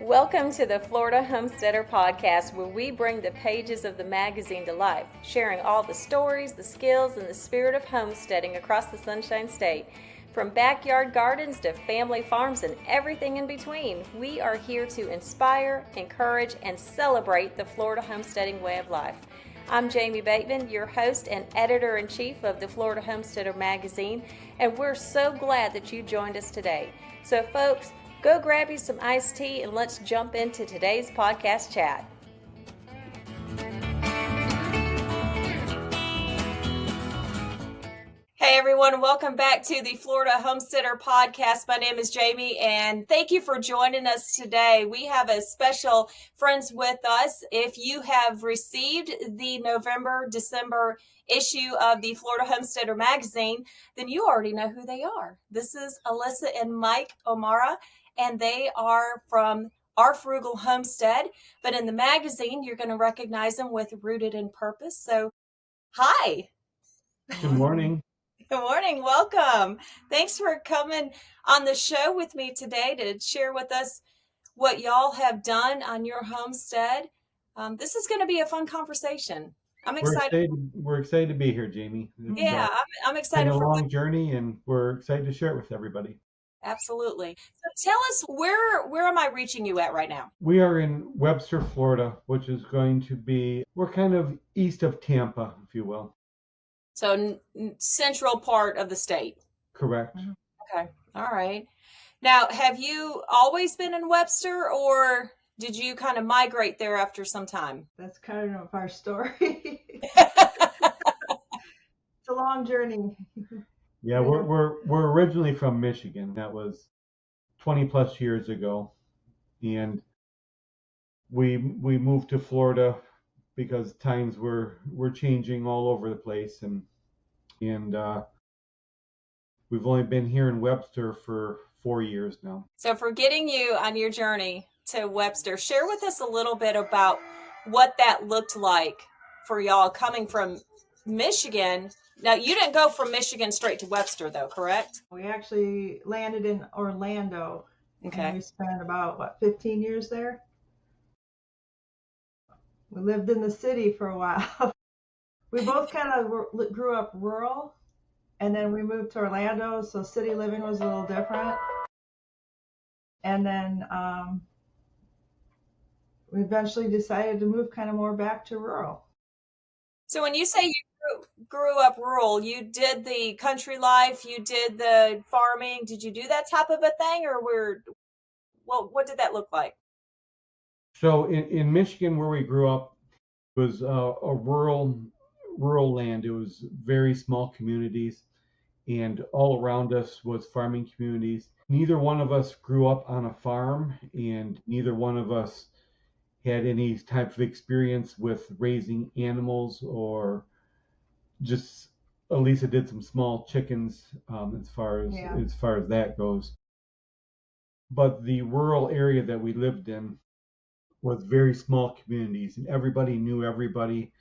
Welcome to the Florida Homesteader Podcast, where we bring the pages of the magazine to life, sharing all the stories, the skills, and the spirit of homesteading across the Sunshine State. From backyard gardens to family farms and everything in between, we are here to inspire, encourage, and celebrate the Florida homesteading way of life. I'm Jamie Bateman, your host and editor-in-chief of the Florida Homesteader Magazine, and we're so glad that you joined us today. So folks, go grab you some iced tea and let's jump into today's podcast chat. Hey everyone, welcome back to the Florida Homesteader Podcast. My name is Jamie and thank you for joining us today. We have a special friends with us. If you have received the November-December issue of the Florida Homesteader Magazine, then you already know who they are. This is Alyssa and Mike O'Mara, and they are from Our Frugal Homestead. But in the magazine, you're going to recognize them with Rooted in Purpose. So, hi. Good morning. Good morning. Welcome. Thanks for coming on the show with me today to share with us what y'all have done on your homestead. This is going to be a fun conversation. I'm excited. We're excited to be here, Jamie. I'm excited for a for long journey, and we're excited to share it with everybody. Absolutely. So tell us, where am I reaching you at right now? We are in Webster, Florida, which is going to be, we're kind of east of Tampa, if you will. So central part of the state. Correct. Okay. All right. Now, have you always been in Webster, or did you kind of migrate there after some time? That's kind of our story. It's a long journey. Yeah, we're originally from Michigan. That was 20 plus years ago, and we moved to Florida because times were changing all over the place, and we've only been here in Webster for 4 years now. So for getting you on your journey to Webster, share with us a little bit about what that looked like for y'all coming from Michigan. Now, you didn't go from Michigan straight to Webster, though, correct? We actually landed in Orlando. Okay. And we spent about, 15 years there? We lived in the city for a while. We both kind of grew up rural, and then we moved to Orlando, so city living was a little different. And then we eventually decided to move kind of more back to rural. So when you say you grew up rural, you did the country life, you did the farming. Did you do that type of a thing, or what did that look like? So in Michigan, where we grew up, was a rural land. It was very small communities, and all around us was farming communities. Neither one of us grew up on a farm, and neither one of us had any type of experience with raising animals, or just Elisa did some small chickens as far as that goes. But the rural area that we lived in was very small communities, and everybody knew everybody,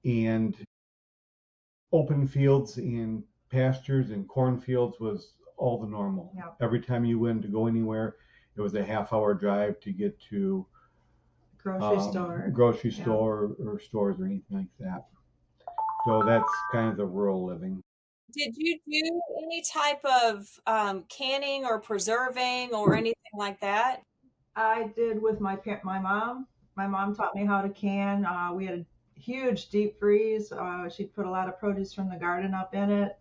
and open fields and pastures and cornfields was all the normal. Yeah. Every time you went to go anywhere, it was a half-hour drive to get to grocery store or stores or anything like that. So that's kind of the rural living. Did you do any type of canning or preserving or anything like that? I did with my mom. My mom taught me how to can. We had a huge deep freeze. She'd put a lot of produce from the garden up in it.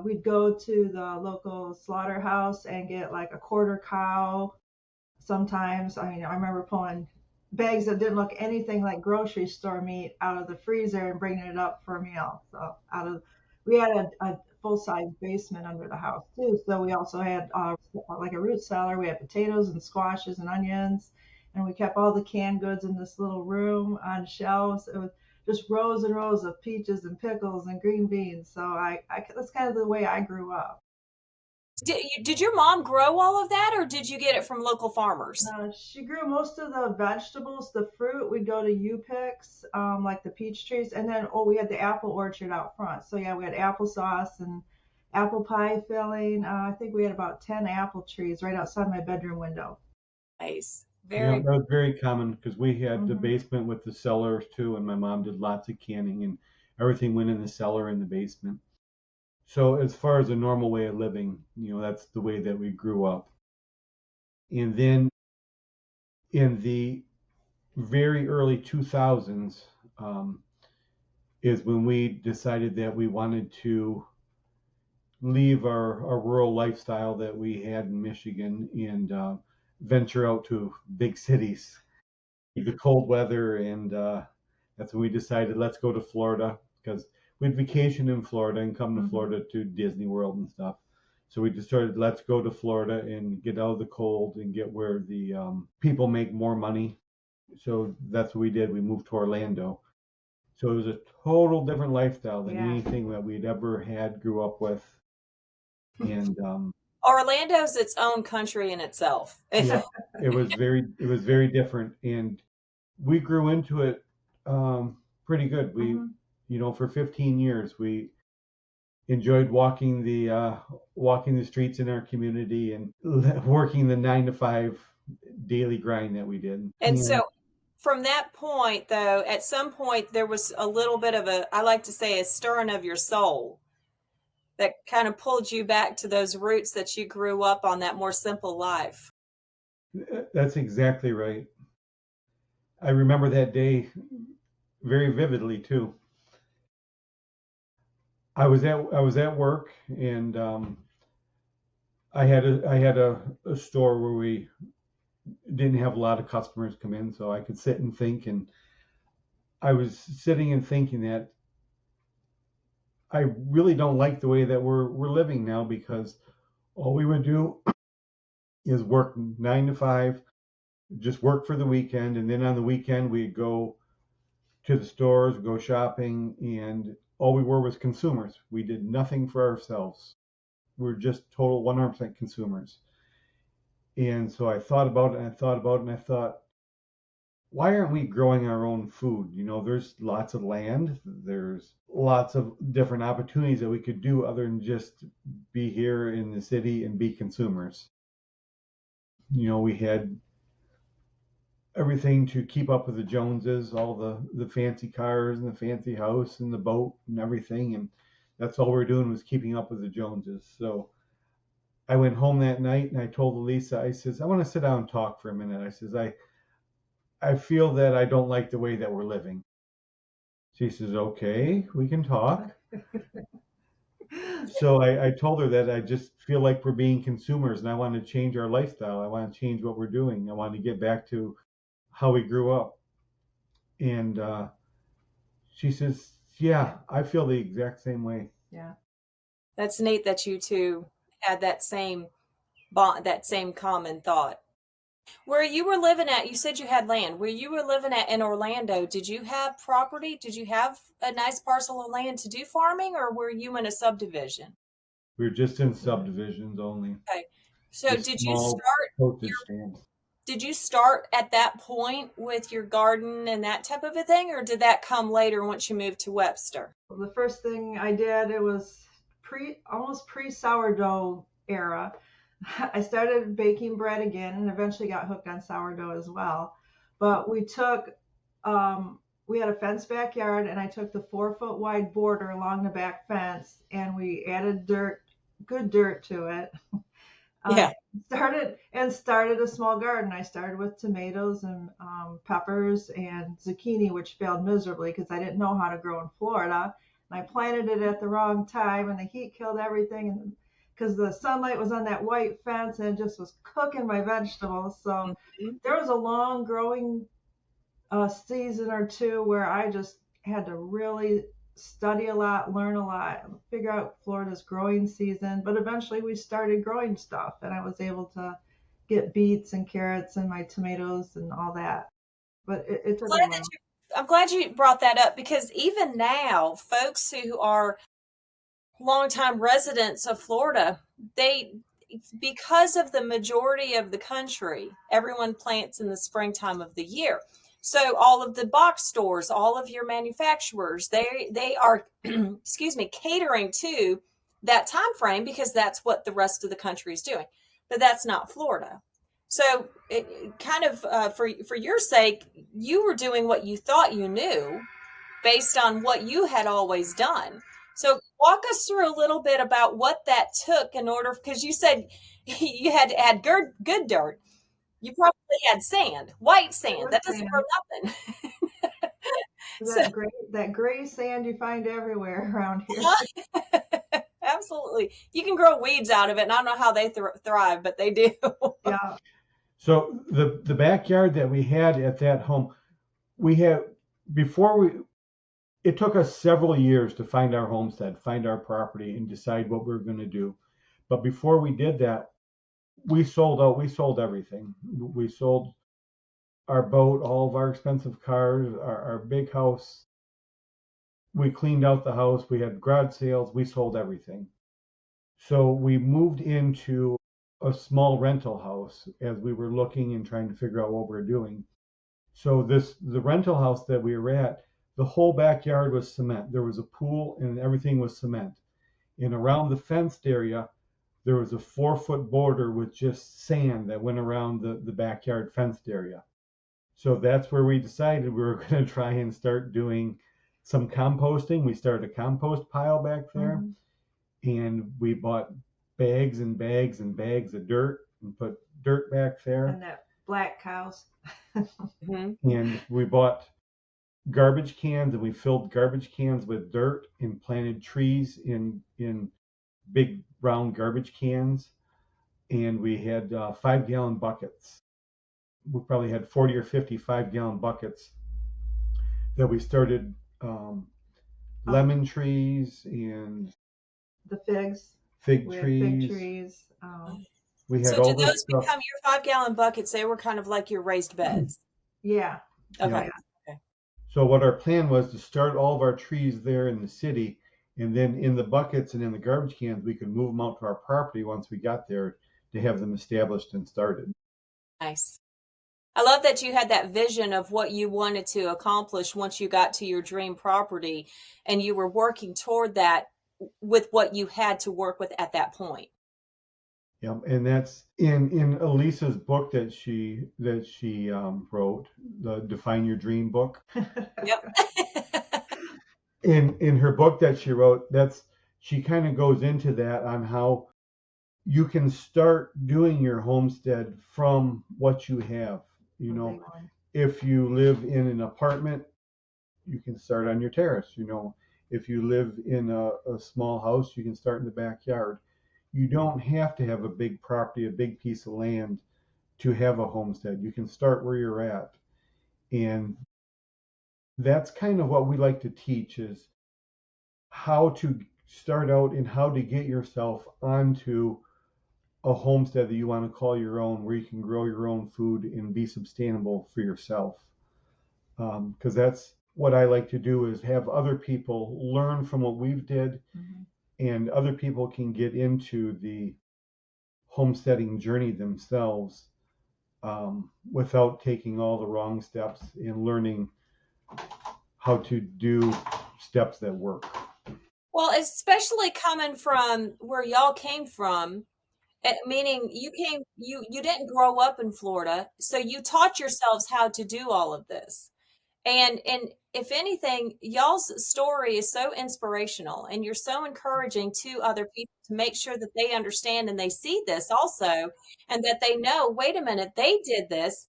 We'd go to the local slaughterhouse and get like a quarter cow. Sometimes, I remember pulling bags that didn't look anything like grocery store meat out of the freezer and bringing it up for a meal. So we had a full-size basement under the house too. So we also had like a root cellar. We had potatoes and squashes and onions, and we kept all the canned goods in this little room on shelves. It was just rows and rows of peaches and pickles and green beans. So that's kind of the way I grew up. Did your mom grow all of that, or did you get it from local farmers? She grew most of the vegetables. The fruit, we'd go to U-Picks, like the peach trees. And then, we had the apple orchard out front. So, yeah, we had applesauce and apple pie filling. I think we had about 10 apple trees right outside my bedroom window. Nice. Yeah, Very. that was very common because we had the Mhm. basement with the cellars too, and my mom did lots of canning, and everything went in the cellar in the basement. So as far as a normal way of living, that's the way that we grew up. And then in the very early 2000s, is when we decided that we wanted to leave our rural lifestyle that we had in Michigan and venture out to big cities, the cold weather. And that's when we decided, let's go to Florida, because we'd vacation in Florida and come to Florida to Disney World and stuff. So we just started, let's go to Florida and get out of the cold and get where the people make more money. So that's what we did. We moved to Orlando. So it was a total different lifestyle than Yeah. anything that we'd ever had, grew up with. And Orlando's its own country in itself. yeah, it was very different. And we grew into it pretty good. We, for 15 years, we enjoyed walking the streets in our community and working the 9 to 5 daily grind that we did. And so from that point, though, at some point there was a little bit of I like to say, a stirring of your soul that kind of pulled you back to those roots that you grew up on, that more simple life. That's exactly right. I remember that day very vividly too. I was at work, and I had a store where we didn't have a lot of customers come in, so I could sit and think. And I was sitting and thinking that I really don't like the way that we're living now, because all we would do is work 9 to 5, just work for the weekend, and then on the weekend we'd go to the stores, go shopping, and all we were was consumers. We did nothing for ourselves. We're just total 100% consumers. And so I thought about it, and I thought about it, and I thought, why aren't we growing our own food? There's lots of land, there's lots of different opportunities that we could do other than just be here in the city and be consumers. We had everything to keep up with the Joneses, all the fancy cars and the fancy house and the boat and everything. And that's all we were doing, was keeping up with the Joneses. So I went home that night and I told Elisa, I says, I want to sit down and talk for a minute. I says, I feel that I don't like the way that we're living. She says, okay, we can talk. So I told her that I just feel like we're being consumers, and I want to change our lifestyle. I want to change what we're doing. I want to get back to how we grew up. And she says, yeah, I feel the exact same way. Yeah. That's neat that you two had that same bond, that same common thought. Where you were living at, you said you had land. Where you were living at in Orlando, did you have property? Did you have a nice parcel of land to do farming, or were you in a subdivision? We were just in subdivisions only. Okay. So Just did you small start postage stamps. did you start at that point with your garden and that type of a thing, or did that come later once you moved to Webster? Well, the first thing I did, it was almost pre-sourdough era. I started baking bread again and eventually got hooked on sourdough as well. But we had a fenced backyard, and I took the 4-foot wide border along the back fence, and we added good dirt to it. Yeah. Started a small garden. I started with tomatoes and peppers and zucchini, which failed miserably because I didn't know how to grow in Florida. And I planted it at the wrong time, and the heat killed everything. And because the sunlight was on that white fence, and it just was cooking my vegetables. So there was a long growing season or two where I just had to really study a lot, learn a lot, figure out Florida's growing season. But eventually we started growing stuff, and I was able to get beets and carrots and my tomatoes and all that. But it took a while. I'm glad you brought that up, because even now, folks who are longtime residents of Florida, because of the majority of the country, everyone plants in the springtime of the year. So all of the box stores, all of your manufacturers, they are, catering to that time frame, because that's what the rest of the country is doing. But that's not Florida. So it kind of for your sake, you were doing what you thought you knew based on what you had always done. So walk us through a little bit about what that took in order, because you said you had to add good dirt. You probably had sand, white It sand. was That doesn't grow sand. nothing. So That gray sand you find everywhere around here. absolutely. You can grow weeds out of it, and I don't know how they thrive, but they do. Yeah. So the backyard that we had at that home, we had before we it took us several years to find our homestead, find our property, and decide what we were going to do. But before we did that, we sold everything. We sold our boat, all of our expensive cars, our big house. We cleaned out the house. We had garage sales. We sold everything. So we moved into a small rental house as we were looking and trying to figure out what we're doing. So the rental house that we were at, the whole backyard was cement. There was a pool and everything was cement. And around the fenced area, there was a 4-foot border with just sand that went around the backyard fenced area. So that's where we decided we were going to try and start doing some composting. We started a compost pile back there, and we bought bags and bags and bags of dirt and put dirt back there. And that black cows. And we bought garbage cans, and we filled garbage cans with dirt and planted trees in big round garbage cans. And we had 5-gallon buckets. We probably had 40 or 50 5-gallon buckets that we started lemon trees and the figs. fig We trees. had fig trees. We had So all did this those stuff. become your 5-gallon buckets? They were kind of like your raised beds. Yeah. Okay. Yeah. So what our plan was to start all of our trees there in the city, and then in the buckets and in the garbage cans, we could move them out to our property once we got there to have them established and started. Nice. I love that you had that vision of what you wanted to accomplish once you got to your dream property, and you were working toward that with what you had to work with at that point. Yeah, and that's in Elisa's book that she wrote, the Define Your Dream book. Yep. In her book that she wrote, she kind of goes into that on how you can start doing your homestead from what you have. You know, if you live in an apartment, you can start on your terrace. You know, if you live in a small house, you can start in the backyard. You don't have to have a big property, a big piece of land to have a homestead. You can start where you're at. And that's kind of what we like to teach, is how to start out and how to get yourself onto a homestead that you want to call your own, where you can grow your own food and be sustainable for yourself. Because that's what I like to do, is have other people learn from what we've did, and other people can get into the homesteading journey themselves without taking all the wrong steps and learning how to do steps that work. Well, especially coming from where y'all came from, meaning you didn't grow up in Florida, so you taught yourselves how to do all of this. And if anything, y'all's story is so inspirational, and you're so encouraging to other people to make sure that they understand and they see this also, and that they know, wait a minute, they did this.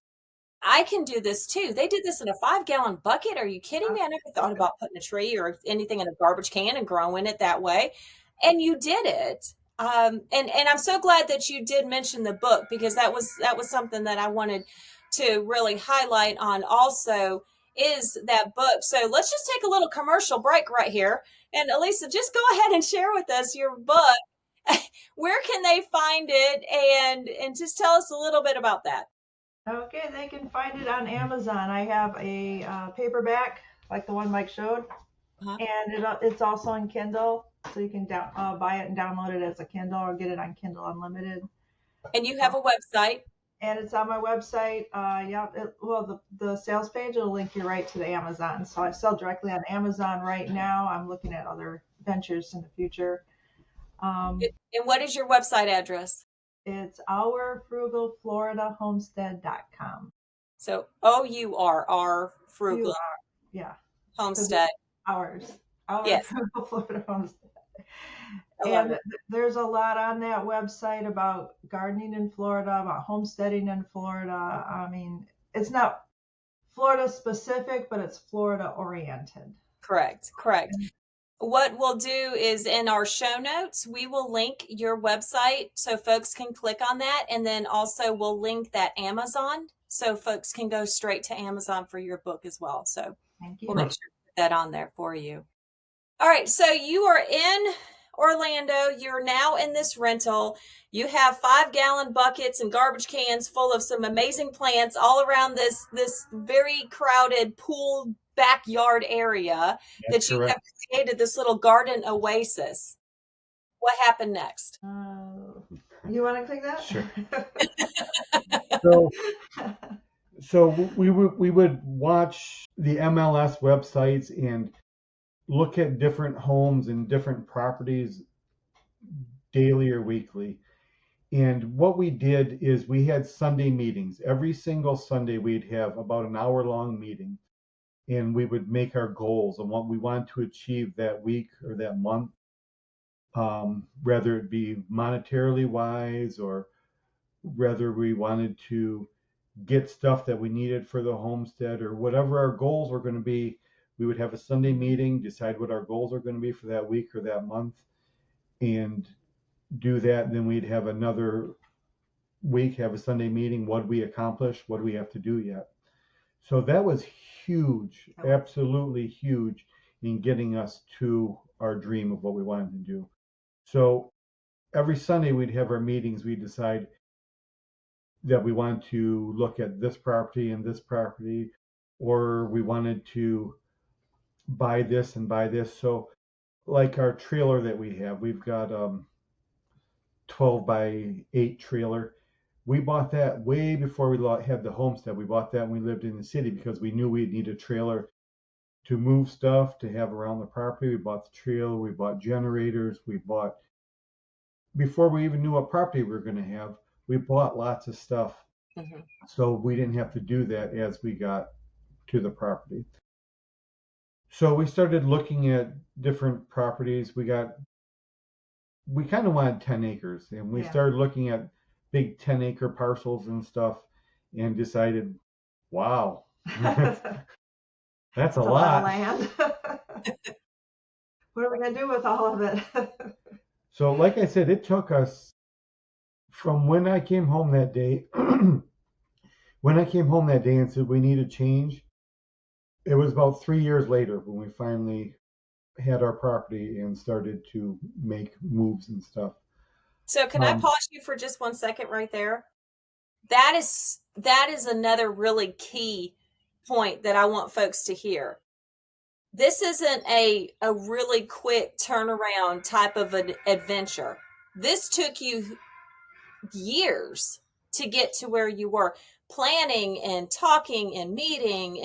I can do this too. They did this in a 5-gallon bucket. Are you kidding me? I never thought about putting a tree or anything in a garbage can and growing it that way. And you did it. And I'm so glad that you did mention the book, because that was something that I wanted to really highlight on also, is that book. So let's just take a little commercial break right here. And Elisa, just go ahead and share with us your book. Where can they find it? And just tell us a little bit about that. Okay, they can find it on Amazon. I have a paperback, like the one Mike showed, and it's also on Kindle, so you can buy it and download it as a Kindle, or get it on Kindle Unlimited. And you have a website? And it's on my website. The sales page will link you right to the Amazon. So I sell directly on Amazon right now. I'm looking at other ventures in the future. And what is your website address? It's ourfrugalfloridahomestead.com. So OUR You Frugal are, yeah, because Homestead. it's ours, our Yes, Frugal Florida Homestead. I love And it. there's a lot on that website about gardening in Florida, about homesteading in Florida. I mean, it's not Florida specific, but it's Florida oriented. Correct. What we'll do is in our show notes, we will link your website so folks can click on that. And then also we'll link that Amazon so folks can go straight to Amazon for your book as well. So Thank we'll you. make sure to put that on there for you. All right. So you are in Orlando. You're now in this rental. You have 5-gallon buckets and garbage cans full of some amazing plants all around this very crowded pool backyard area That's that you have correct. created this little garden oasis. What happened next? You want to take that? Sure. So, so we would watch the MLS websites and look at different homes and different properties daily or weekly. And what we did is we had Sunday meetings. Every single Sunday, we'd have about an hour-long meeting, and we would make our goals and what we want to achieve that week or that month, whether it be monetarily wise or whether we wanted to get stuff that we needed for the homestead or whatever our goals were going to be. We would have a Sunday meeting, decide what our goals are going to be for that week or that month, and do that. Then we'd have another week, have a Sunday meeting. What we accomplished? What do we have to do yet? So that was huge, absolutely huge in getting us to our dream of what we wanted to do. So every Sunday we'd have our meetings. We'd decide that we wanted to look at this property and this property, or we wanted to buy this and buy this. So like our trailer that we have, we've got 12 by 8 trailer. We bought that way before we had the homestead. We bought that when we lived in the city because we knew we'd need a trailer to move stuff to have around the property. We bought the trailer, we bought generators, before we even knew what property we were going to have, we bought lots of stuff. Mm-hmm. So we didn't have to do that as we got to the property. So we started looking at different properties. We kind of wanted 10 acres, and we started looking at big 10-acre parcels and stuff and decided, wow, that's a lot of land. What are we going to do with all of it? So like I said, it took us from when I came home that day, and said we need a change, it was about 3 years later when we finally had our property and started to make moves and stuff. So can I pause you for just 1 second right there? That is another really key point that I want folks to hear. This isn't a really quick turnaround type of an adventure. This took you years to get to where you were, planning and talking and meeting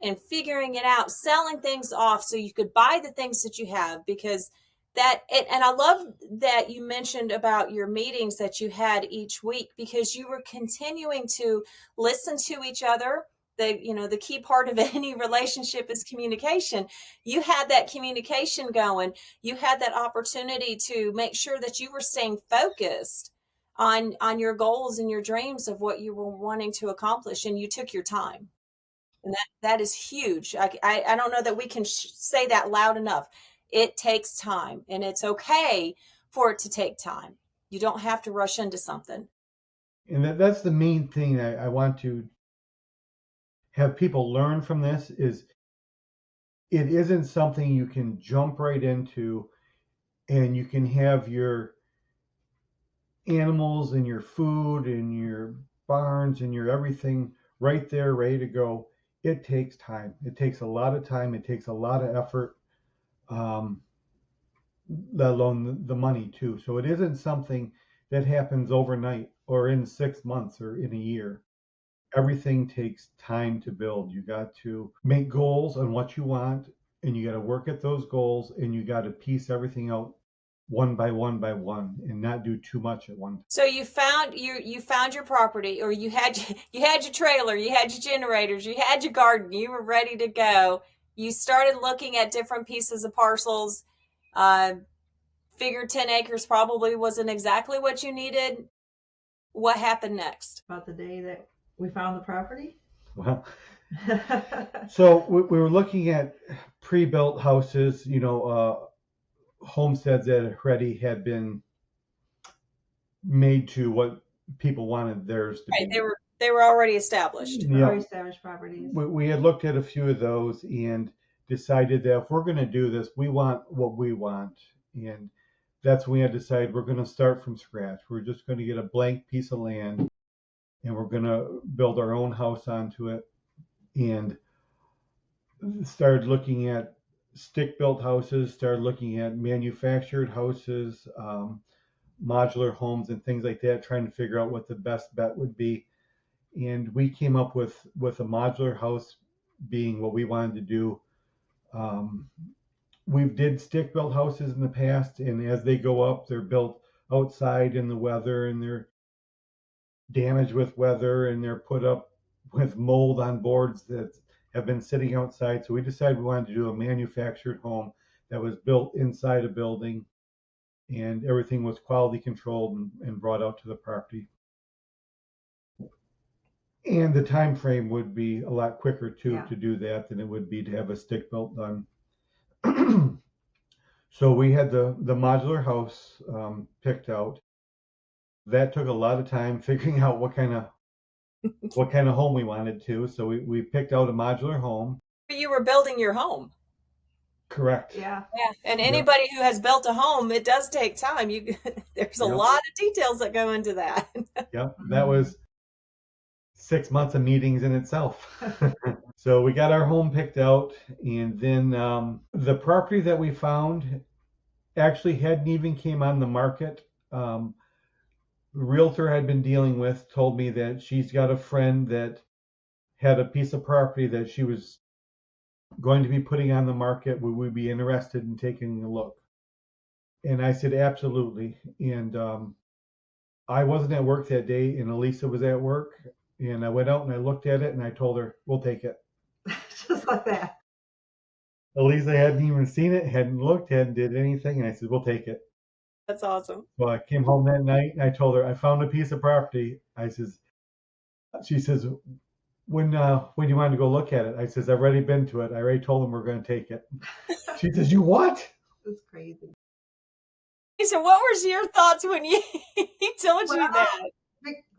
and figuring it out, selling things off so you could buy the things that you have, because and I love that you mentioned about your meetings that you had each week, because you were continuing to listen to each other. The key part of any relationship is communication. You had that communication going. You had that opportunity to make sure that you were staying focused on your goals and your dreams of what you were wanting to accomplish, and you took your time. And that is huge. I don't know that we can say that loud enough. It takes time, and it's okay for it to take time. You don't have to rush into something. And that's the main thing I want to have people learn from this is it isn't something you can jump right into and you can have your animals and your food and your barns and your everything right there ready to go. It takes time. It takes a lot of time. It takes a lot of effort, let alone the money too. So it isn't something that happens overnight or in 6 months or in a year. Everything takes time to build. You got to make goals on what you want, and you got to work at those goals, and you got to piece everything out one by one by one and not do too much at one time. So you found your property, or you had your trailer, you had your generators, you had your garden, you were ready to go. You started looking at different pieces of parcels. Figured 10 acres probably wasn't exactly what you needed. What happened next? About the day that we found the property. Well, so we were looking at pre-built houses, homesteads that already had been made to what people wanted theirs to Right, be. they were already established. Yeah. Already established properties. We had looked at a few of those and decided that if we're going to do this, we want what we want. And that's when we had decided we're going to start from scratch. We're just going to get a blank piece of land and we're going to build our own house onto it. And started looking at stick-built houses, started looking at manufactured houses, modular homes and things like that, trying to figure out what the best bet would be. And we came up with a modular house being what we wanted to do. We've did stick-built houses in the past, and as they go up, they're built outside in the weather, and they're damaged with weather, and they're put up with mold on boards that have been sitting outside. So we decided we wanted to do a manufactured home that was built inside a building, and everything was quality controlled and brought out to the property. And the time frame would be a lot quicker too to do that than it would be to have a stick built done. So we had the modular house picked out. That took a lot of time figuring out what kind of home we wanted to. So we picked out a modular home. You were building your home. Correct. Yeah. And anybody who has built a home, it does take time. There's a lot of details that go into that. Yep. That was 6 months of meetings in itself. So we got our home picked out, and then the property that we found actually hadn't even came on the market. The realtor I'd been dealing with told me that she's got a friend that had a piece of property that she was going to be putting on the market. Would we be interested in taking a look? And I said, absolutely. And I wasn't at work that day, and Elisa was at work. And I went out and I looked at it and I told her, we'll take it. Just like that. Elisa hadn't even seen it, hadn't looked, hadn't did anything. And I said, we'll take it. That's awesome. So I came home that night and I told her, I found a piece of property. She says, when do you want to go look at it? I says, I've already been to it. I already told them we're going to take it. She says, you what? That's crazy. So what was your thoughts when he told you that?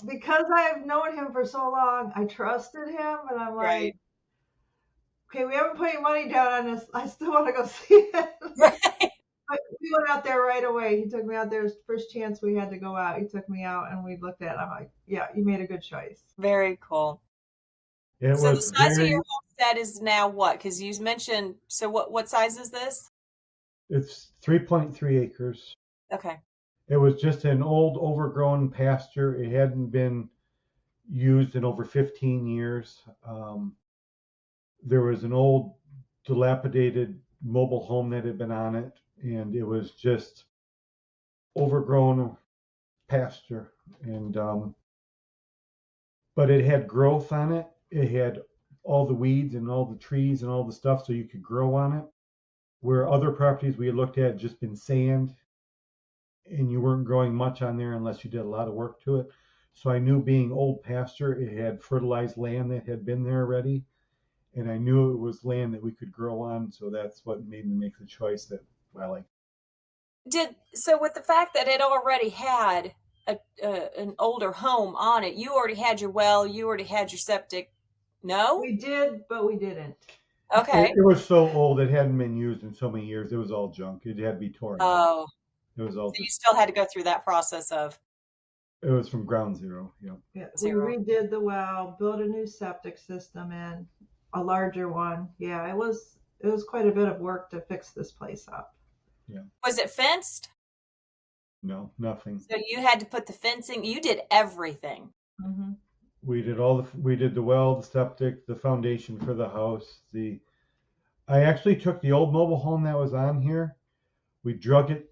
Because I've known him for so long, I trusted him, and I'm like, Right. Okay, we haven't put any money down on this. I still want to go see it. Right. But we went out there right away. He took me out there. First chance we had to go out, he took me out, and we looked at it. I'm like, yeah, you made a good choice. Very cool. So the size of your homestead is now what? Because you mentioned, so what size is this? It's 3.3 acres. Okay. It was just an old overgrown pasture. It hadn't been used in over 15 years. There was an old dilapidated mobile home that had been on it, and it was just overgrown pasture. And but it had growth on it. It had all the weeds and all the trees and all the stuff so you could grow on it. Where other properties we had looked at had just been sand, and you weren't growing much on there unless you did a lot of work to it. So I knew, being old pasture, it had fertilized land that had been there already. And I knew it was land that we could grow on. So that's what made me make the choice that I like. So with the fact that it already had an older home on it, you already had your well, you already had your septic. No? We did, but we didn't. Okay. It was so old, it hadn't been used in so many years. It was all junk. It had to be torn down. Oh. It was all. So you still had to go through that process of. It was from ground zero. Yeah. Yeah. Zero. We redid the well, built a new septic system in, a larger one. Yeah, it was quite a bit of work to fix this place up. Yeah. Was it fenced? No, nothing. So you had to put the fencing. You did everything. Mm-hmm. We did the well, the septic, the foundation for the house. I actually took the old mobile home that was on here. We drug it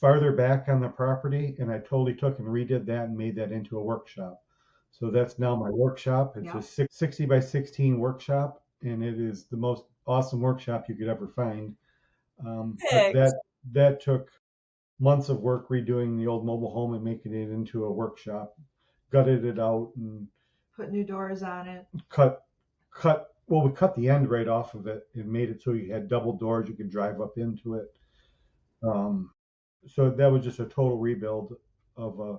farther back on the property, and I totally took and redid that and made that into a workshop. So that's now my workshop. It's a 60 by 16 workshop, and it is the most awesome workshop you could ever find. But that took months of work redoing the old mobile home and making it into a workshop. Gutted it out and put new doors on it. We cut the end right off of it and made it so you had double doors, you could drive up into it. So that was just a total rebuild of a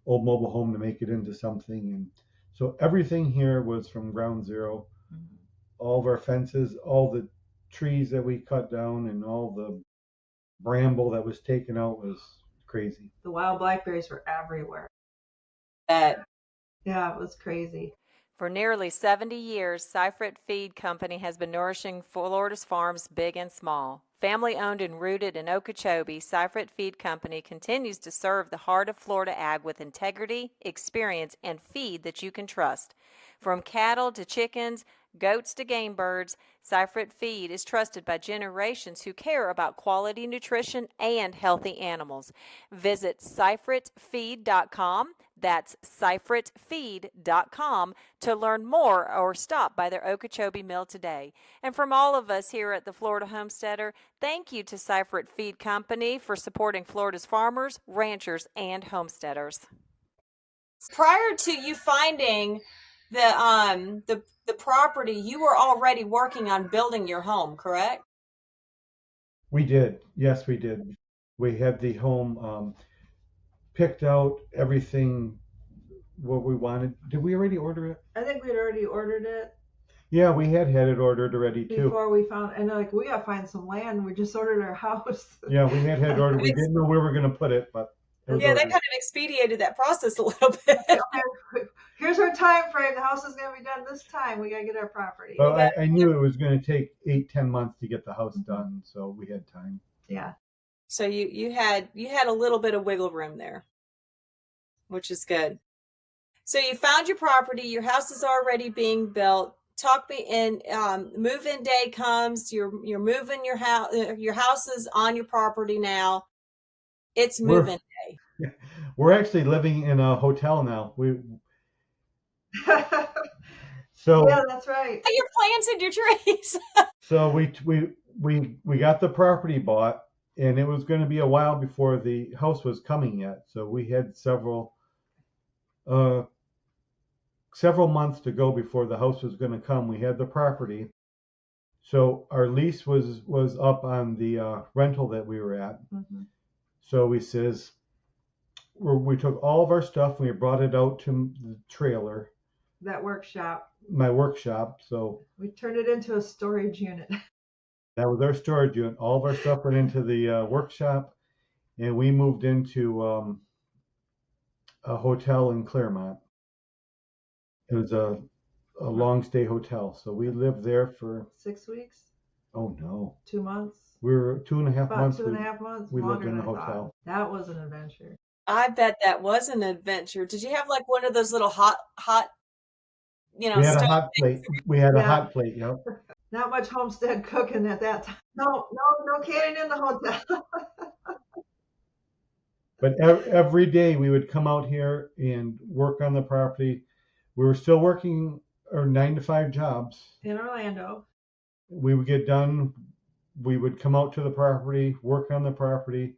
old mobile home to make it into something. And so everything here was from ground zero. Mm-hmm. All of our fences, all the trees that we cut down, and all the bramble that was taken out was crazy. The wild blackberries were everywhere. Yeah, it was crazy. For nearly 70 years, Seifert Feed Company has been nourishing Florida's farms big and small. Family owned and rooted in Okeechobee, Seifert Feed Company continues to serve the heart of Florida ag with integrity, experience, and feed that you can trust. From cattle to chickens, goats to game birds, Seifert Feed is trusted by generations who care about quality nutrition and healthy animals. Visit seifertfeed.com. That's seifertfeed.com to learn more or stop by their Okeechobee mill today. And from all of us here at the Florida Homesteader, thank you to Seifert Feed Company for supporting Florida's farmers, ranchers, and homesteaders. Prior to you finding the property, you were already working on building your home, correct? We did. Yes, we did. We had the home picked out, everything what we wanted. Did we already order it? I think we'd already ordered it. Yeah, we had it ordered already too. Before we found, and we got to find some land. We just ordered our house. Yeah, we had ordered. We didn't know where we were going to put it, but yeah, that kind of expedited that process a little bit. Here's our time frame. The house is going to be done this time. We got to get our property. Well, I knew it was going to take 8-10 months to get the house done, so we had time. Yeah. So you had a little bit of wiggle room there, which is good. So you found your property. Your house is already being built. Talk me in. Move-in day comes. You're moving your house. Your house is on your property now. It's move-in day. We're actually living in a hotel now. So yeah, that's right. Your plants and your trees. So we got the property bought, and it was going to be a while before the house was coming yet. So we had several months to go before the house was going to come. We had the property. So our lease was up on the rental that we were at. Mm-hmm. So we we took all of our stuff and we brought it out to the trailer. That workshop. My workshop. So we turned it into a storage unit. That was our storage unit. All of our stuff went into the workshop, and we moved into a hotel in Claremont. It was a long stay hotel. So we lived there for 6 weeks. Oh no. 2 months. We were 2.5 months. About 2.5 months. We lived in the hotel. That was an adventure. I bet that was an adventure. Did you have like one of those little hot, we had a hot plate. We had a hot plate, yep. Not much homestead cooking at that time. No canning in the hotel. But every day we would come out here and work on the property. We were still working our 9-to-5 jobs. In Orlando. We would get done. We would come out to the property, work on the property,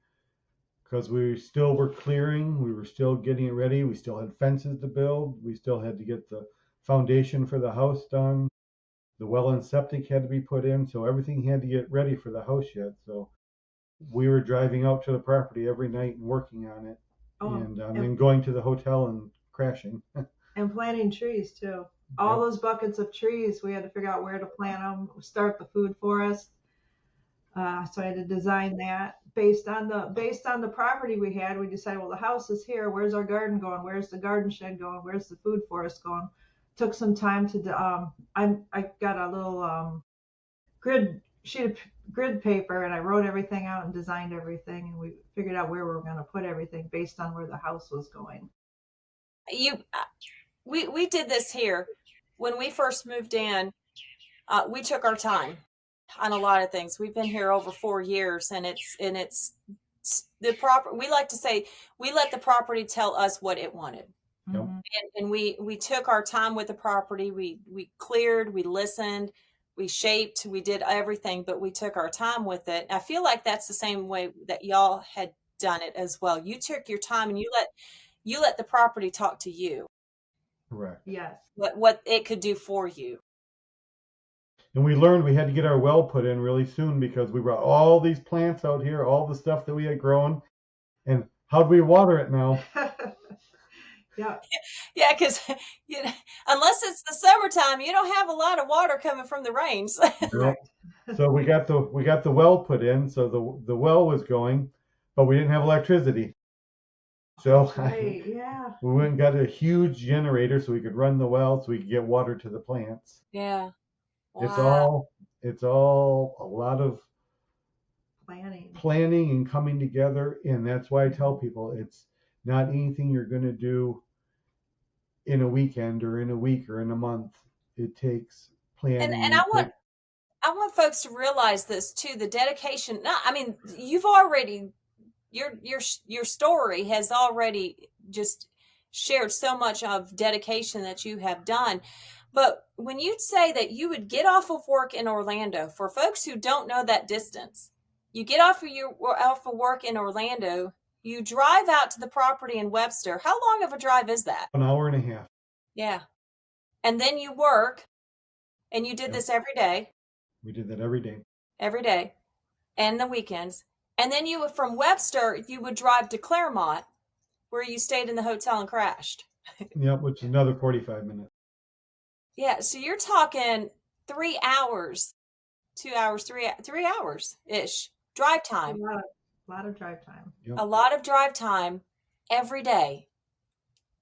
because we still were clearing. We were still getting it ready. We still had fences to build. We still had to get the foundation for the house done. The well and septic had to be put in, so everything had to get ready for the house yet. So we were driving out to the property every night and working on it, and then going to the hotel and crashing. And planting trees too. All those buckets of trees, we had to figure out where to plant them, start the food forest. So I had to design that based on the property we had. We decided, well, the house is here. Where's our garden going? Where's the garden shed going? Where's the food forest going? Took some time to. I got a little sheet of grid paper, and I wrote everything out and designed everything, and we figured out where we were going to put everything based on where the house was going. We did this here when we first moved in. We took our time on a lot of things. We've been here over 4 years, and it's we like to say, we let the property tell us what it wanted. Yep. And we took our time with the property. We cleared, we listened, we shaped, we did everything, but we took our time with it. I feel like that's the same way that y'all had done it as well. You took your time and you let the property talk to you. Correct. Yes. What it could do for you. And we learned we had to get our well put in really soon because we brought all these plants out here, all the stuff that we had grown. And how do we water it now? Yeah. Yeah, because unless it's the summertime, you don't have a lot of water coming from the rains. Right. So we got the well put in, so the well was going, but we didn't have electricity. So Right. Yeah. we went and got a huge generator so we could run the well so we could get water to the plants. Yeah. Wow. It's all a lot of planning and coming together, and that's why I tell people it's not anything you're going to do in a weekend or in a week or in a month. It takes planning. And I want folks to realize this too, the dedication. No, I mean, you've already your story has already just shared so much of dedication that you have done. But when you say that you would get off of work in Orlando, for folks who don't know that distance, you get off of work in Orlando, you drive out to the property in Webster. How long of a drive is that? An hour and a half. Yeah. And then you work, and you did this every day. We did that every day. Every day. And the weekends. And then from Webster, you would drive to Claremont, where you stayed in the hotel and crashed. Yep, which is another 45 minutes. Yeah, so you're talking 3 hours, 2 hours, 3 hours-ish drive time. A lot of drive time. Yep. A lot of drive time every day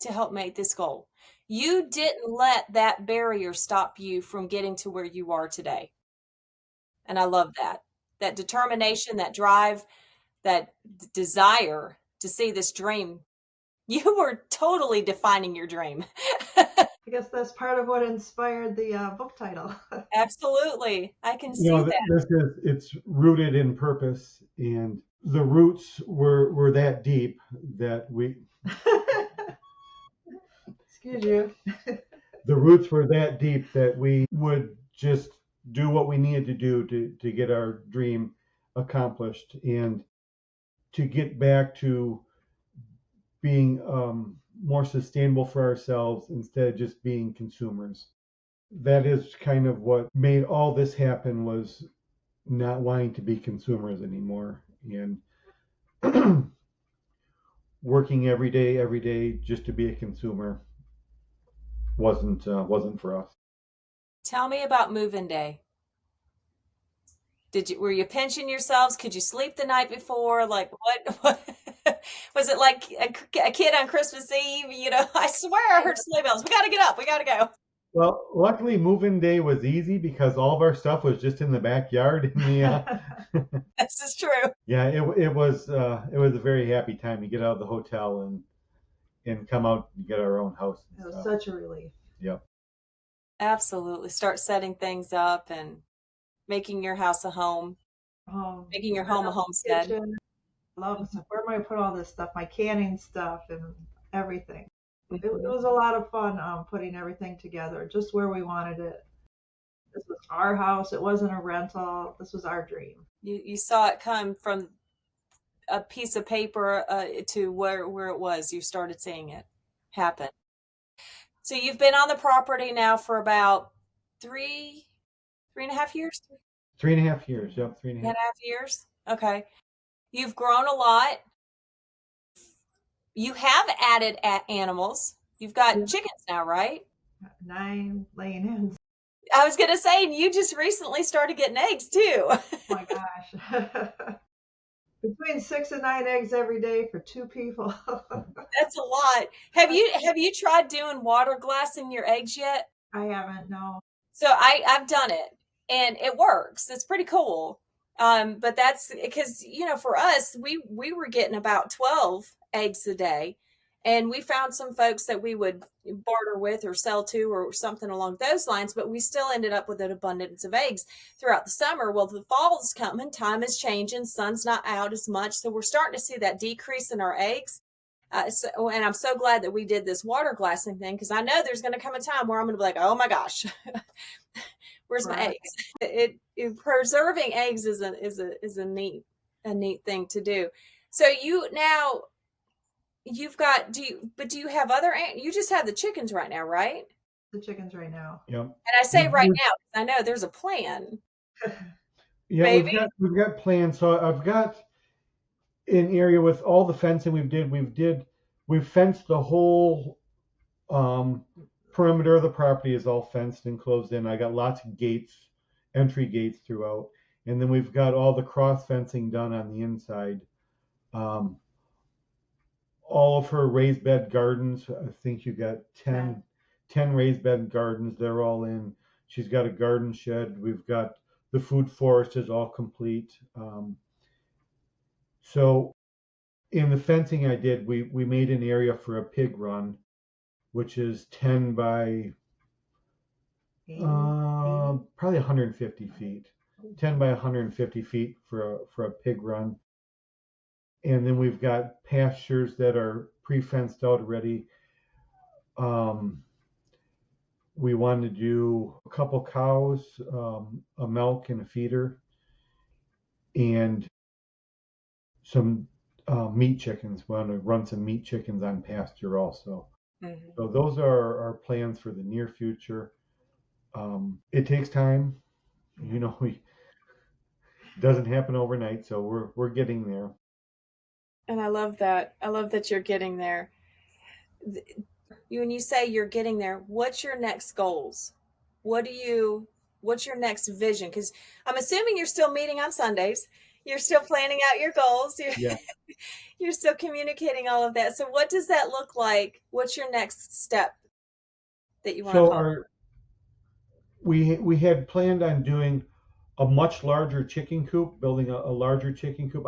to help make this goal. You didn't let that barrier stop you from getting to where you are today. And I love that. That determination, that drive, that desire to see this dream. You were totally defining your dream. I guess that's part of what inspired the book title. Absolutely. I can see that. It's rooted in purpose, and the roots were that deep that we... Excuse you. The roots were that deep that we would just do what we needed to do to get our dream accomplished and to get back to being more sustainable for ourselves instead of just being consumers. That is kind of what made all this happen, was not wanting to be consumers anymore and working every day just to be a consumer wasn't for us. Tell me about move-in day. Were you pinching yourselves? Could you sleep the night before? Like what was it like a kid on Christmas Eve? I swear I heard sleigh bells. We got to get up. We got to go. Well, luckily move-in day was easy because all of our stuff was just in the backyard. This is true. Yeah, it was a very happy time to get out of the hotel and come out and get our own house. It was such a relief. Yep. Absolutely. Start setting things up and making your house a home. Making your home a homestead. Kitchen. Love it. Where am I going to put all this stuff? My canning stuff and everything. Mm-hmm. It was a lot of fun putting everything together, just where we wanted it. This was our house. It wasn't a rental. This was our dream. You saw it come from a piece of paper to where it was. You started seeing it happen. So you've been on the property now for about 3.5 years? 3.5 years, yep, 3.5 years. Okay. You've grown a lot. You have added animals. You've got chickens now, right? 9 laying hens. I was going to say, you just recently started getting eggs too. Oh my gosh. Between 6 and 9 eggs every day for 2 people. That's a lot. Have you tried doing water glassing your eggs yet? I haven't, no. So I've done it and it works. It's pretty cool. But that's because, for us, we were getting about 12 eggs a day. And we found some folks that we would barter with or sell to or something along those lines, but we still ended up with an abundance of eggs throughout the summer. Well, the fall's coming, time is changing, sun's not out as much. So we're starting to see that decrease in our eggs. And I'm so glad that we did this water glassing thing, because I know there's going to come a time where I'm going to be like, oh my gosh, where's my eggs? Preserving eggs is a neat thing to do. So you've got, do you have you just have the chickens right now, right? The chickens right now. Yep. And I say right now, because I know there's a plan. Yeah, Baby. we've got plans. So I've got an area with all the fencing we've fenced the whole perimeter of the property is all fenced and closed in. I got lots of gates, entry gates throughout, and then we've got all the cross fencing done on the inside. All of her raised bed gardens, I think you got 10 raised bed gardens. They're all in. She's got a garden shed. We've got the food forest is all complete. So in the fencing I did, we made an area for a pig run, which is 10 by probably 150 feet. 10 by 150 feet for a pig run. And then we've got pastures that are pre-fenced out already. We wanted to do a couple cows, a milk and a feeder, and some meat chickens. We want to run some meat chickens on pasture also. Mm-hmm. So those are our plans for the near future. It takes time. It doesn't happen overnight, so we're getting there. And I love that. I love that you're getting there. When you say you're getting there, what's your next goals? What's your next vision? Because I'm assuming you're still meeting on Sundays. You're still planning out your goals. You're still communicating all of that. So what does that look like? What's your next step that you want to call? We had planned on doing a much larger chicken coop, building a larger chicken coop.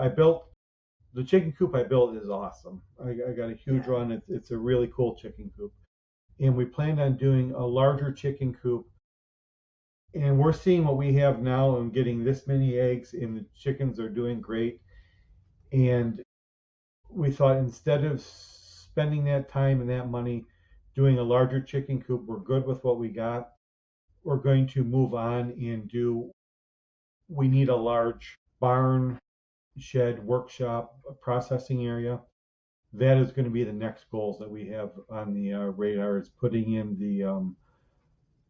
The chicken coop I built is awesome. I got a huge run. It's a really cool chicken coop. And we planned on doing a larger chicken coop. And we're seeing what we have now and getting this many eggs, and the chickens are doing great. And we thought, instead of spending that time and that money doing a larger chicken coop, we're good with what we got. We're going to move on and we need a large barn, shed, workshop, processing area. That is going to be the next goals that we have on the radar, is putting in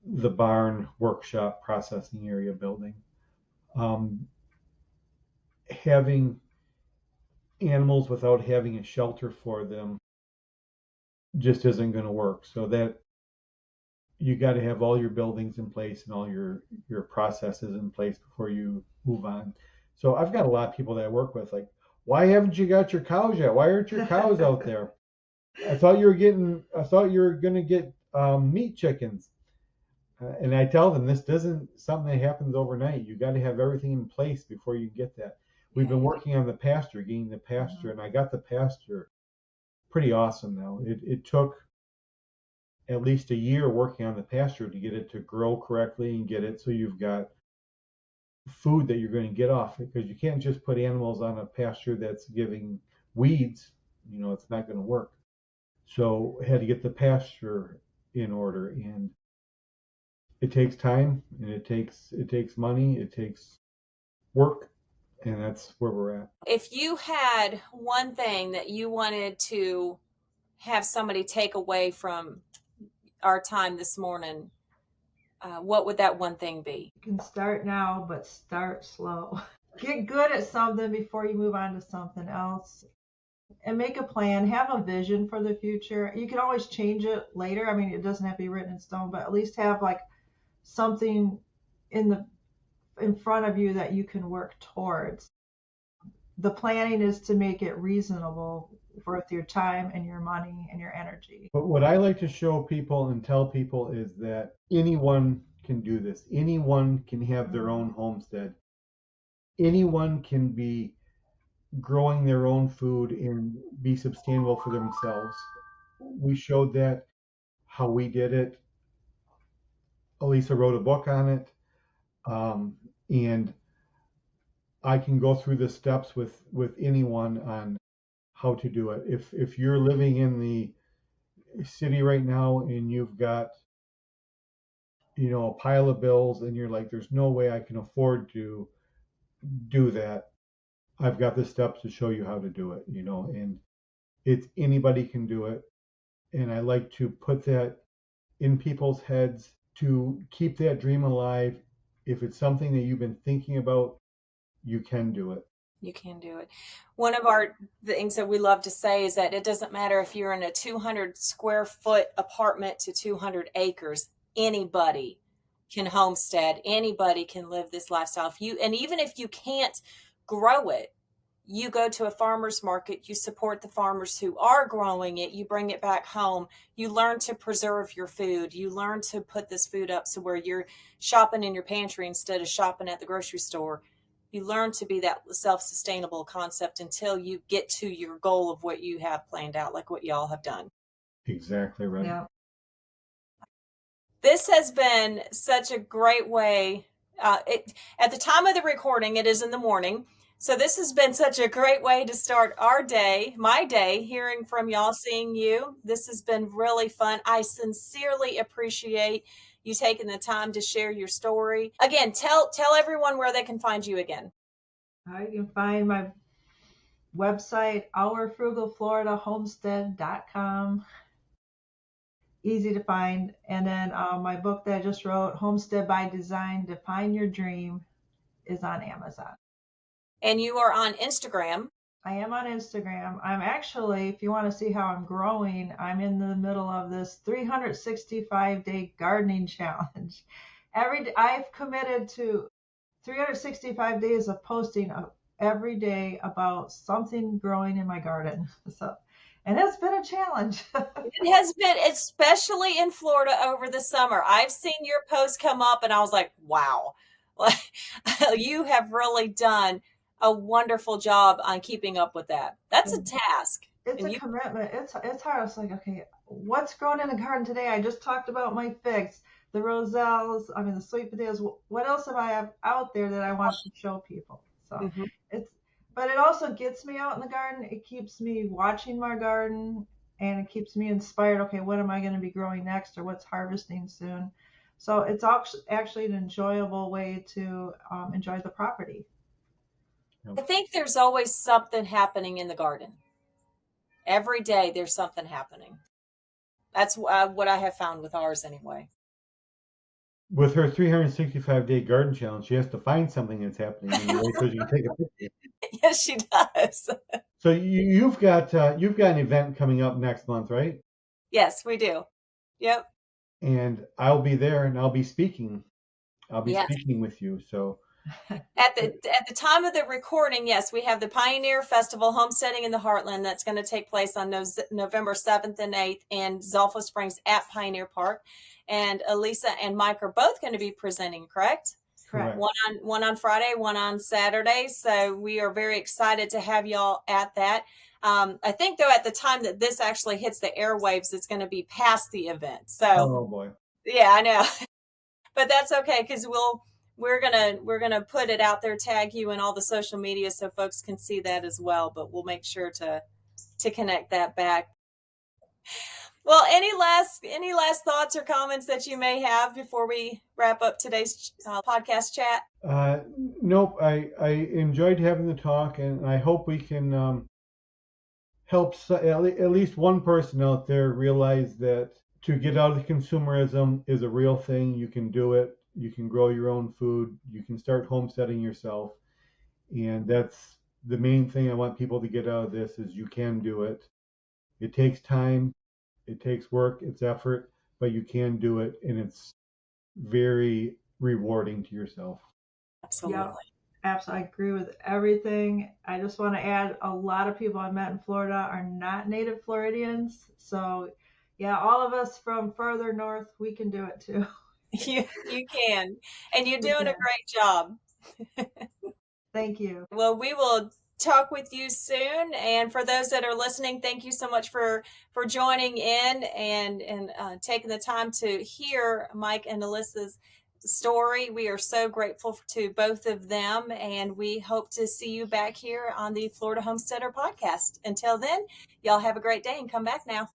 the barn, workshop, processing area building. Having animals without having a shelter for them just isn't going to work. So that you got to have all your buildings in place and all your processes in place before you move on. So I've got a lot of people that I work with, like, why haven't you got your cows yet? Why aren't your cows out there? I thought you were going to get meat chickens. And I tell them, this isn't something that happens overnight. You got to have everything in place before you get that. We've been working on the pasture, getting the pasture, and I got the pasture pretty awesome now. It took at least a year working on the pasture to get it to grow correctly and get it so you've got food that you're going to get off it, because you can't just put animals on a pasture that's giving weeds. It's not going to work. So I had to get the pasture in order, and it takes time, and it takes money, it takes work, and that's where we're at. If you had one thing that you wanted to have somebody take away from our time this morning, what would that one thing be? You can start now, but start slow. Get good at something before you move on to something else. And make a plan, have a vision for the future. You can always change it later. I mean, it doesn't have to be written in stone, but at least have like something in front of you that you can work towards. The planning is to make it reasonable worth your time and your money and your energy. But what I like to show people and tell people is that anyone can do this. Anyone can have their own homestead. Anyone can be growing their own food and be sustainable for themselves. we showed that, how we did it. Elisa wrote a book on it, and I can go through the steps with anyone on how to do it. If you're living in the city right now and you've got, a pile of bills and you're like, there's no way I can afford to do that, I've got the steps to show you how to do it, and it's anybody can do it. And I like to put that in people's heads to keep that dream alive. If it's something that you've been thinking about, you can do it. You can do it. One of the things that we love to say is that it doesn't matter if you're in a 200 square foot apartment to 200 acres, anybody can homestead. Anybody can live this lifestyle. And even if you can't grow it, you go to a farmer's market, you support the farmers who are growing it, you bring it back home, you learn to preserve your food, you learn to put this food up so where you're shopping in your pantry instead of shopping at the grocery store. You learn to be that self-sustainable concept until you get to your goal of what you have planned out, like what y'all have done. Exactly right. Yeah. This has been such a great way. At the time of the recording, it is in the morning. So this has been such a great way to start our day, my day, hearing from y'all, seeing you. This has been really fun. I sincerely appreciate you taking the time to share your story. Again, tell everyone where they can find you again. You can find my website, ourfrugalfloridahomestead.com. Easy to find. And then my book that I just wrote, Homestead by Design, Define Your Dream, is on Amazon. And you are on Instagram. I am on Instagram. I'm actually, if you want to see how I'm growing, I'm in the middle of this 365-day gardening challenge. I've committed to 365 days of posting every day about something growing in my garden. And it's been a challenge. It has been, especially in Florida over the summer. I've seen your posts come up and I was like, wow, you have really done a wonderful job on keeping up with that. That's a task. It's a commitment. It's hard. It's like, okay, what's growing in the garden today? I just talked about my figs, the roselles, the sweet potatoes. What else have I have out there that I want to show people? So but it also gets me out in the garden. It keeps me watching my garden and it keeps me inspired. Okay, what am I going to be growing next or what's harvesting soon? So it's actually an enjoyable way to enjoy the property. I think there's always something happening in the garden. Every day there's something happening. That's what I have found with ours anyway. With her 365-day garden challenge, she has to find something that's happening anyway, so she can take a picture. Yes, she does. So you've got an event coming up next month, right? Yes, we do. Yep. And I'll be there, and I'll be speaking. I'll be speaking with you. So at the time of the recording, yes, we have the Pioneer Festival, Homesteading in the Heartland, that's going to take place on November 7th and 8th in Zolfo Springs at Pioneer Park. And Elisa and Mike are both going to be presenting, correct? Correct. One on Friday, one on Saturday. So we are very excited to have y'all at that. I think, though, at the time that this actually hits the airwaves, it's going to be past the event. So, oh boy, yeah, I know, but that's okay because we're gonna put it out there, tag you in all the social media so folks can see that as well. But we'll make sure to connect that back. Well, any last thoughts or comments that you may have before we wrap up today's podcast chat? Nope. I enjoyed having the talk, and I hope we can help at least one person out there realize that to get out of the consumerism is a real thing. You can do it. You can grow your own food. You can start homesteading yourself. And that's the main thing I want people to get out of this is you can do it. It takes time. It takes work. It's effort, but you can do it. And it's very rewarding to yourself. Absolutely. Yep. Absolutely. I agree with everything. I just want to add a lot of people I met in Florida are not native Floridians. So yeah, all of us from further north, we can do it too. You can. And you're doing a great job. Thank you. Well, we will talk with you soon. And for those that are listening, thank you so much for joining in and taking the time to hear Mike and Alyssa's story. We are so grateful to both of them, and we hope to see you back here on the Florida Homesteader Podcast. Until then, y'all have a great day and come back now.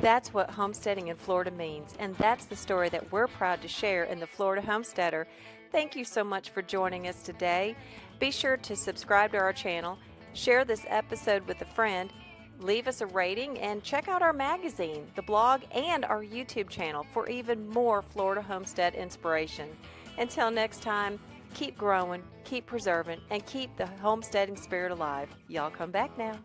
That's what homesteading in Florida means, and that's the story that we're proud to share in the Florida Homesteader. Thank you so much for joining us today. Be sure to subscribe to our channel, share this episode with a friend, leave us a rating, and check out our magazine, the blog, and our YouTube channel for even more Florida homestead inspiration. Until next time, keep growing, keep preserving, and keep the homesteading spirit alive. Y'all come back now.